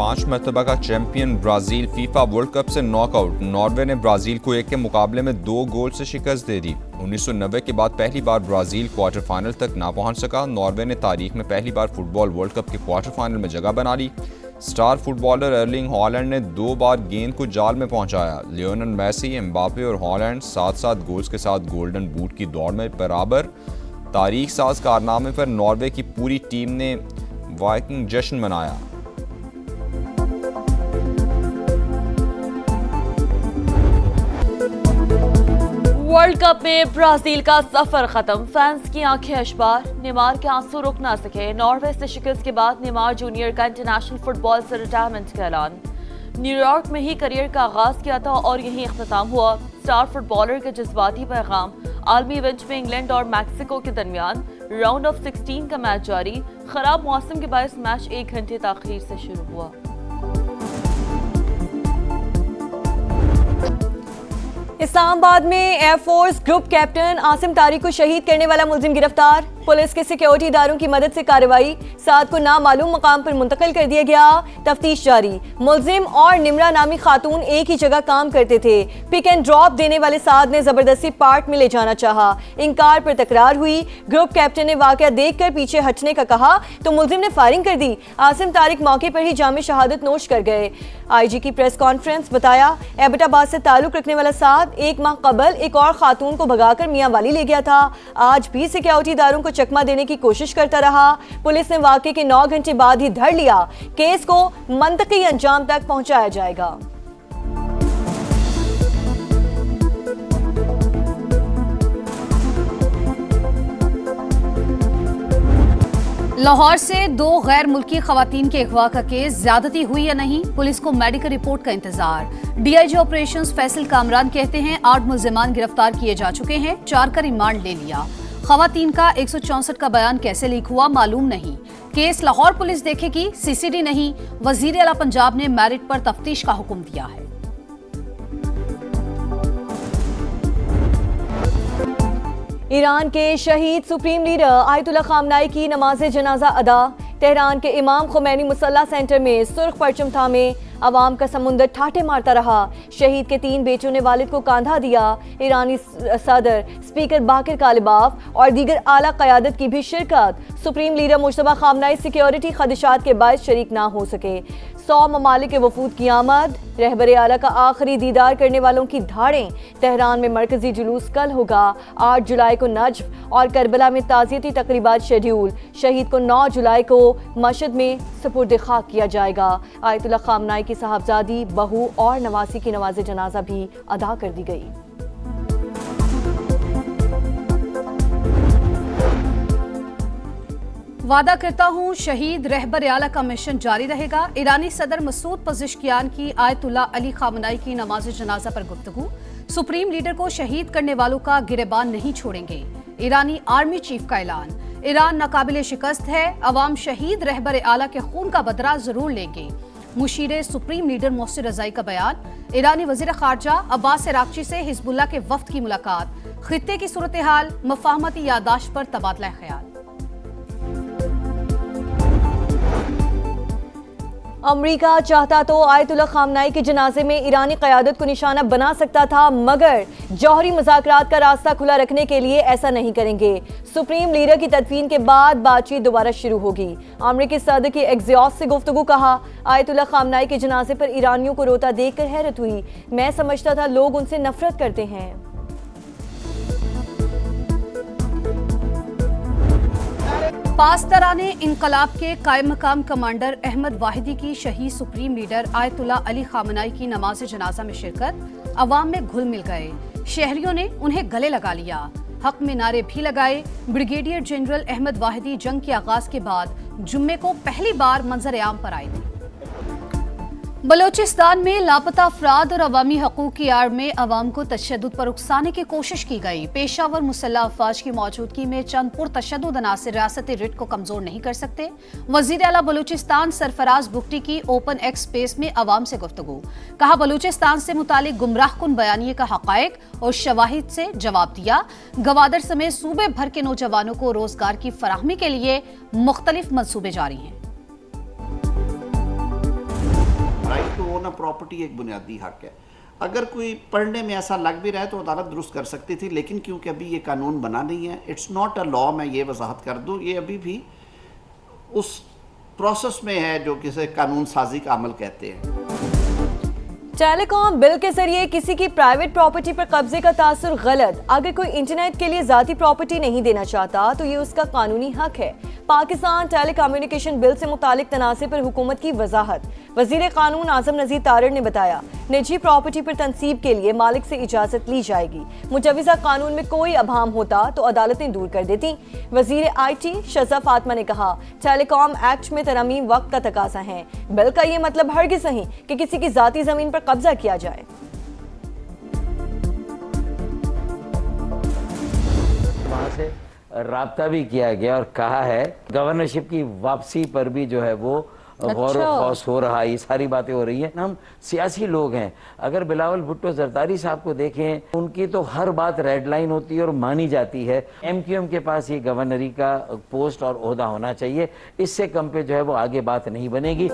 5 मरतबा का champion Brazil FIFA world cup से नॉकआउट। नॉर्वे ने ब्राज़ील को 1 के मुकाबले में 2 गोल से शिकस्त दे दी। 1990 के बाद पहली बार ब्राज़ील क्वार्टर फाइनल तक ना पहुंच सका। नॉर्वे ने तारीख में पहली बार फुटबॉल वर्ल्ड कप के क्वार्टर फाइनल में जगह बना ली। स्टार फुटबॉलर अर्लिंग हॉलैंड ने 2 बार गेंद को जाल में पहुंचाया। लियोनेल मेसी, एम्बापे और हॉलैंड 7-7 गोल्स के साथ गोल्डन बूट की दौड़ में बराबर। तारीख साज कारनामे पर नॉर्वे की पूरी टीम ने वाइकिंग जश्न मनाया। वर्ल्ड कप में ब्राजील का सफर खत्म, फैंस की आंखें अशबार। नेमार के आंसू रुक ना सके। नॉर्वे से शिकस्त के बाद नेमार जूनियर का इंटरनेशनल फुटबॉल से रिटायरमेंट का ऐलान। न्यूयॉर्क में ही करियर का आगाज किया था और यहीं इख्तिताम हुआ। स्टार फुटबॉलर के जज्बाती पैगाम। आलमी इवेंट में इंग्लैंड और मैक्सिको के दरमियान राउंड ऑफ 16 का मैच जारी। खराब मौसम के बायस मैच 1 घंटे ताखीर से शुरू हुआ। इस्लामाबाद में air force group captain Asim Tariq को शहीद करने वाला मुलजिम गिरफ्तार। पुलिस के सिक्योरिटी इदारों की मदद से कार्रवाई। 7 को नामालूम मकाम पर मुंतकिल कर दिया गया। तफ्तीश जारी। मुलजिम और निमरा नामी खातून एक ही जगह काम करते थे। पिक एंड ड्रॉप देने वाले साद ने जबरदस्ती पार्ट में ले जाना चाहा। इनकार पर तकरार हुई। ग्रुप कैप्टन ने वाकया देखकर पीछे हटने का कहा तो मुलजिम ने फायरिंग कर दी। आसिम तारिक मौके पर ही जामे शहादत नोश कर गए। IG की प्रेस कॉन्फ्रेंस। बताया एबटाबाद से ताल्लुक रखने वाला साद 1 माह कबल एक और खातून को भगाकर मियां वाली ले गया था। आज भी सिक्योरिटी इदारों को चकमा देने की कोशिश करता रहा। पुलिस ने वाकये के 9 घंटे बाद ही धर लिया। केस को मंतकी अंजाम तक पहुंचाया जाएगा। लाहौर से 2 गैर मुल्की खवातीन के अगवा का केस, ज्यादती हुई या नहीं, पुलिस को मेडिकल रिपोर्ट का इंतजार। DIG ऑपरेशंस फैसल कामरान कहते हैं 8 मुल्जिमान गिरफ्तार किए जा चुके हैं, 4 का रिमांड ले लिया। खवातीन का 164 का बयान कैसे लीक हुआ मालूम नहीं। केस लाहौर पुलिस देखेगी, CCD नहीं। वजीर आला पंजाब ने मेरिट पर तफ्तीश का हुक्म दिया है। ईरान के शहीद सुप्रीम लीडर आयतुल्ला खामनाई की नमाज जनाजा अदा। तेहरान के इमाम खुमैनी मुसल्ला सेंटर में सुर्ख परचम थामे अवाम का समुंदर ठाटे मारता रहा। शहीद के 3 बेटों ने वालिद को कांधा दिया। ईरानी सदर स्पीकर बाकिर कालिबाफ और दीगर आला क़यादत की भी शिरकत। Supreme leader Mojtaba Khamenei security खदशात के बायस शरीक ना हो सके। 100 ममालिक के वफूद की आमद। रहबर आला का आखिरी दीदार करने वालों की धाड़ें। तेहरान में मरकजी जुलूस कल होगा। 8 जुलाई को नजफ और करबला में ताज़ियती तकरीबात शेड्यूल। शहीद को 9 जुलाई को मशहद में सुपुर्द खाक किया जाएगा। आयतुल्ला खामनाई की साहबजादी, बहू और नवासी की नमाज जनाजा भी अदा कर दी गई। वादा करता हूँ शहीद रहबर आला का मिशन जारी रहेगा। ईरानी सदर मसूद पज़ेश्कियान की आयतुल्ला अली खामनाई की नमाज जनाजा पर गुफ्तगू। सुप्रीम लीडर को शहीद करने वालों का गिरेबान नहीं छोड़ेंगे। ईरानी आर्मी चीफ का ऐलान। ईरान नाकाबिले शिकस्त है, अवाम शहीद रहबर आला के खून का बदला जरूर लेंगे। मुशीर सुप्रीम लीडर मोहसिन रज़ाई का बयान। ईरानी वज़ीर ख़ारजा अब्बास अराग़ची से हिज़्बुल्लाह के वफ़द की मुलाकात। खित्ते की सूरत हाल, मफ़ाहमती यादाश्त पर तबादला ख्याल। अमरीका चाहता तो आयतुल्ला खामनाई के जनाजे में ईरानी क़यादत को निशाना बना सकता था, मगर जौहरी मुज़ाकरात का रास्ता खुला रखने के लिए ऐसा नहीं करेंगे। सुप्रीम लीडर की तदफीन के बाद बातचीत दोबारा शुरू होगी। अमरीकी सदर की एक्सियोस से गुफ्तगू। कहा आयतुल्ला खामनाई के जनाजे पर ईरानियों को रोता देखकर हैरत हुई। मैं समझता था लोग उनसे नफरत करते हैं। पासदाराने इनकलाब के कायम मकाम कमांडर अहमद वाहिदी की शहीद सुप्रीम लीडर आयतुल्ला अली खामनाई की नमाज जनाजा में शिरकत। अवाम में घुल मिल गए। शहरियों ने उन्हें गले लगा लिया। हक में नारे भी लगाए। ब्रिगेडियर जनरल अहमद वाहिदी जंग के आगाज के बाद जुम्मे को पहली बार मंजर आम पर आए थे। बलोचिस्तान में लापता अफराद और अवामी हकूक की आड़ में अवाम को तशद्दुद पर उकसाने की कोशिश की गई। पेशावर मुसल्लह अफवाज की मौजूदगी में चंद पुरतशद्दुद अनासिर रियासती रिट को कमजोर नहीं कर सकते। वजीर आला बलूचिस्तान सरफराज बुगटी की ओपन एक्स स्पेस में अवाम से गुफ्तगू। कहा बलूचिस्तान से मुतालिक गुमराहकुन बयानिए का हकायक और शवाहिद से जवाब दिया। गवादर समेत सूबे भर के नौजवानों को रोजगार की फराहमी के लिए मुख्तलिफ मंसूबे जारी हैं। Right to own a property एक बुनियादी हक है। अगर कोई पढ़ने में ऐसा लग भी रहा है तो अदालत दुरुस्त कर सकती थी, लेकिन क्योंकि अभी ये कानून बना नहीं है, इट्स नॉट अ लॉ, मैं ये वजाहत कर दूँ, ये अभी भी उस प्रोसेस में है जो किसी कानून साजी का अमल कहते हैं। टेलीकॉम बिल के जरिए किसी की प्राइवेट प्रॉपर्टी पर कब्जे का तासुर गलत। अगर कोई इंटरनेट के लिए जाती प्रॉपर्टी नहीं देना चाहता तो ये उसका कानूनी हक है। पाकिस्तान टेलीकम्युनिकेशन बिल से मुतालिक तनाज़े पर हुकूमत की वजाहत। वजीर कानून आजम नज़ीर तारड़ ने बताया, निजी प्रॉपर्टी पर तनसीब के लिए मालिक से इजाजत ली जाएगी। मुजवज़ा कानून में कोई अभाम होता तो अदालतें दूर कर देती। वजीर IT शज़ा फातिमा ने कहा, टेलीकॉम एक्ट में तरमीम वक्त का तकाजा है। बिल का ये मतलब हरगिज़ नहीं कि किसी की जाती जमीन पर कब्जा किया जाए। वहाँ से राब्ता भी किया गया और कहा है गवर्नरशिप की वापसी पर भी जो है वो गौर खौस हो रहा है। ये सारी बातें हो रही हैं। हम सियासी लोग हैं, अगर बिलावल भुट्टो जरदारी साहब को देखें, उनकी तो हर बात रेड लाइन होती है और मानी जाती है। MQM के पास ये गवर्नरी का पोस्ट और ओहदा होना चाहिए, इससे कम पे जो है वो आगे बात नहीं बनेगी।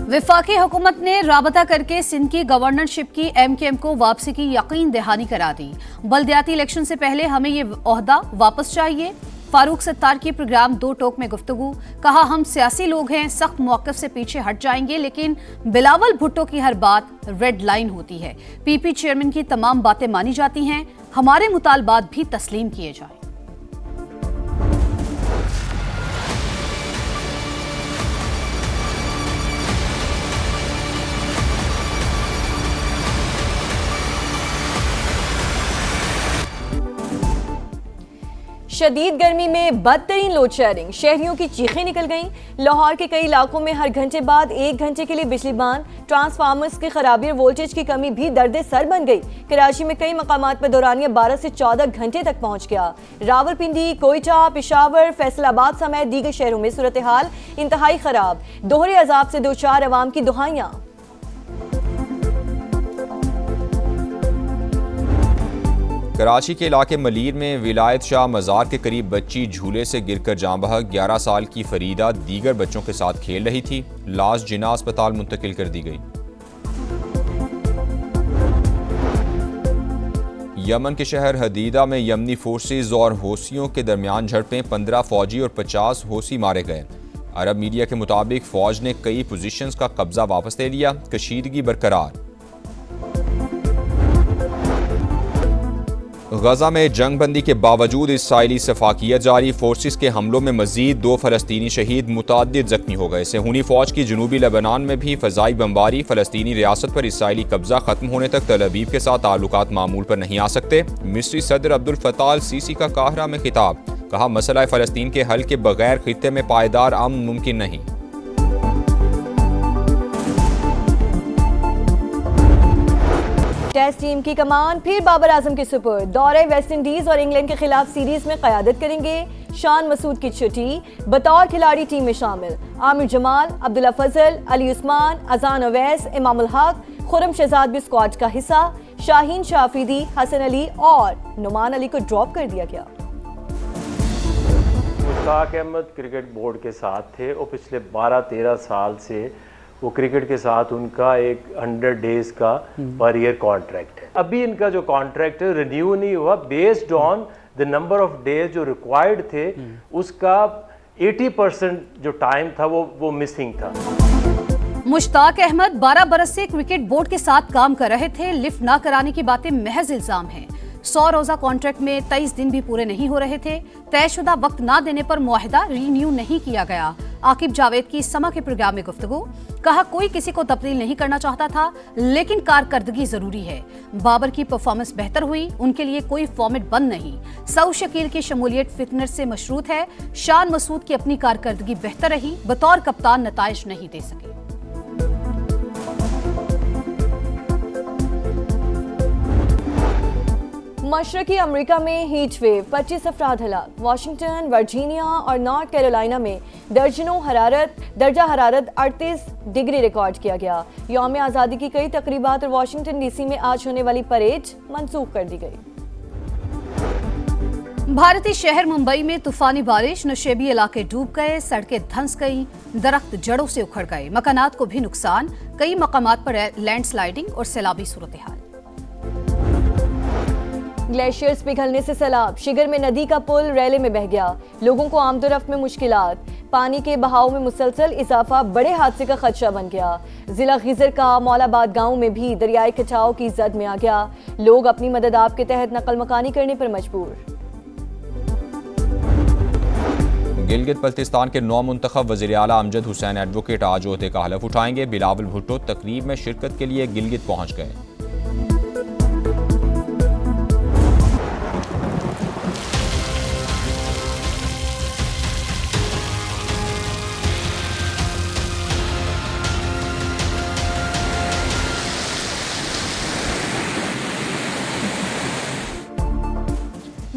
विफाकी हुकूमत ने राबता करके सिंध की गवर्नरशिप की MQM को वापसी की यकीन दहानी करा दी। बल्दियाती इलेक्शन से पहले हमें ये ओहदा वापस चाहिए। फारूक सत्तार की प्रोग्राम दो टोक में गुफ्तगू, कहा हम सियासी लोग हैं, सख्त मौक़िफ़ से पीछे हट जाएंगे, लेकिन बिलावल भुट्टो की हर बात रेड लाइन होती है। PP चेयरमैन की तमाम बातें मानी जाती हैं, हमारे मुतालबात भी तस्लीम किए जाएं। शदीद गर्मी में बदतरीन लोड शेयरिंग, शहरियों की चीखें निकल गईं। लाहौर के कई इलाकों में हर घंटे बाद 1 घंटे के लिए बिजली बंद। ट्रांसफार्मर्स की खराबी और वोल्टेज की कमी भी दर्द सर बन गई। कराची में कई मकामात पर दौरानिया 12 से 14 घंटे तक पहुंच गया। रावलपिंडी, कोयटा, पेशावर, फैसलाबाद समेत दीगर शहरों में सूरत हाल इंतहाई खराब। दोहरे अजाब से दो चार अवाम की दुहाइयां। कराची के इलाके मलीर में विलायत शाह मज़ार के करीब बच्ची झूले से गिरकर जाँ बहक। 11 साल की फरीदा दीगर बच्चों के साथ खेल रही थी। लाश जिना अस्पताल मुंतकिल कर दी गई। यमन के शहर हदीदा में यमनी फोर्सेज और हौसियों के दरमियान झड़पें, 15 फौजी और 50 हौसी मारे गए। अरब मीडिया के मुताबिक फौज ने कई पोजीशंस का कब्जा वापस ले लिया। कशीदगी बरकरार। गजा में जंग बंदी के बावजूद इसराइली सफाकियत जारी। फोर्सेस के हमलों में मजीद 2 फलस्तीनी शहीद, मुतअद्दिद जख्मी हो गए। सेहूनी फौज की जनूबी लेबनान में भी फजाई बमबारी। फलस्तीनी रियासत पर इसराइली कब्जा खत्म होने तक तल अवीव के साथ ताल्लुकात मामूल पर नहीं आ सकते। मिस्री सदर अब्दुल फत्ताह अल सीसी का काहिरा में खिताब, कहा मसला फ़लस्तीन के हल के बगैर खित्ते में पायदार अमन मुमकिन नहीं। टेस्ट टीम की कमान फिर बाबर आजम के सुपुर्द। दौरे वेस्ट इंडीज और इंग्लैंड के खिलाफ सीरीज में क़यादत करेंगे। शान मसूद की छुट्टी, बतौर खिलाड़ी टीम में शामिल। आमिर जमाल, अब्दुल्ला फजल, अली उस्मान, अजान अवैस, इमामुल हक, खुरम शहजाद भी स्क्वाड का हिस्सा। शाहीन शाफिदी, हसन अली और नुमान अली को ड्रॉप कर दिया गया। मुश्ताक अहमद क्रिकेट बोर्ड के साथ थे और पिछले 12-13 साल से वो क्रिकेट के साथ उनका एक 100 डेज का पर ईयर कॉन्ट्रैक्ट है। अभी इनका जो कॉन्ट्रैक्ट है रिन्यू नहीं हुआ, based on the number of days जो रिक्वायर्ड थे उसका 80% जो टाइम था वो मिसिंग था। मुश्ताक अहमद 12 बरस से क्रिकेट बोर्ड के साथ काम कर रहे थे। लिफ्ट ना कराने की बातें महज इल्जाम हैं। 100 रोजा कॉन्ट्रैक्ट में 23 दिन भी पूरे नहीं हो रहे थे। तयशुदा वक्त ना देने पर मुआहिदा रीन्यू नहीं किया गया। आकिब जावेद की समा के प्रोग्राम में गुफ्तगू, कहा कोई किसी को तब्दील नहीं करना चाहता था, लेकिन कारकर्दगी जरूरी है। बाबर की परफॉर्मेंस बेहतर हुई, उनके लिए कोई फॉर्मेट बंद नहीं। सऊद शकील की शमूलियत फिटनेस से मशरूत है। शान मसूद की अपनी कारकर्दगी बेहतर रही, बतौर कप्तान नताइज नहीं दे सके। मशरकी अमेरिका में हीट वेव, 25 अफराद हलाक। वाशिंगटन, वर्जीनिया और नॉर्थ कैरोलिना में दर्जा हरारत 38 डिग्री रिकॉर्ड किया गया। यौम आज़ादी की कई तकरीबात और वाशिंगटन DC में आज होने वाली परेड मंसूख कर दी गई। भारतीय शहर मुंबई में तूफानी बारिश, नशेबी इलाके डूब गए, सड़कें धंस गईं, दरख्त जड़ों से उखड़ गए, मकानात को भी नुकसान। कई मकामात पर लैंडस्लाइडिंग और सैलाबी सूरत हाल। ग्लेशियर्स पिघलने से सैलाब, शिगर में नदी का पुल रैले में बह गया, लोगों को आमदोरफ्त में मुश्किलात, पानी के बहाव में मुसलसल इजाफा बड़े हादसे का खदशा बन गया। जिला खिजर का मौलाबाद गांव में भी दरियाई कटाव की जद में आ गया, लोग अपनी मदद आप के तहत नकल मकानी करने पर मजबूर। गिलगित बल्तिस्तान के नौ मुंतखब वज़ीर आला अमजद हुसैन एडवोकेट आज ओहदे का हलफ उठाएंगे। बिलावल भुट्टो तकरीब में शिरकत के लिए गिलगित पहुंच गए।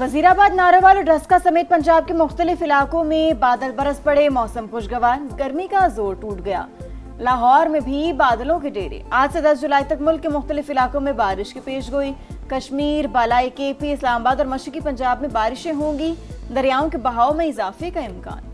वजीराबाद, नारोवाल और ढस्का समेत पंजाब के मुख्तलिफ इलाकों में बादल बरस पड़े, मौसम खुशगवार, गर्मी का जोर टूट गया। लाहौर में भी बादलों के डेरे। आज से 10 जुलाई तक मुल्क के मुख्तलिफ इलाकों में बारिश की पेशगोई। कश्मीर, बालाई केपी, इस्लामाबाद और मशरकी पंजाब में बारिशें होंगी। दरियाओं के बहाव में इजाफे का इम्कान।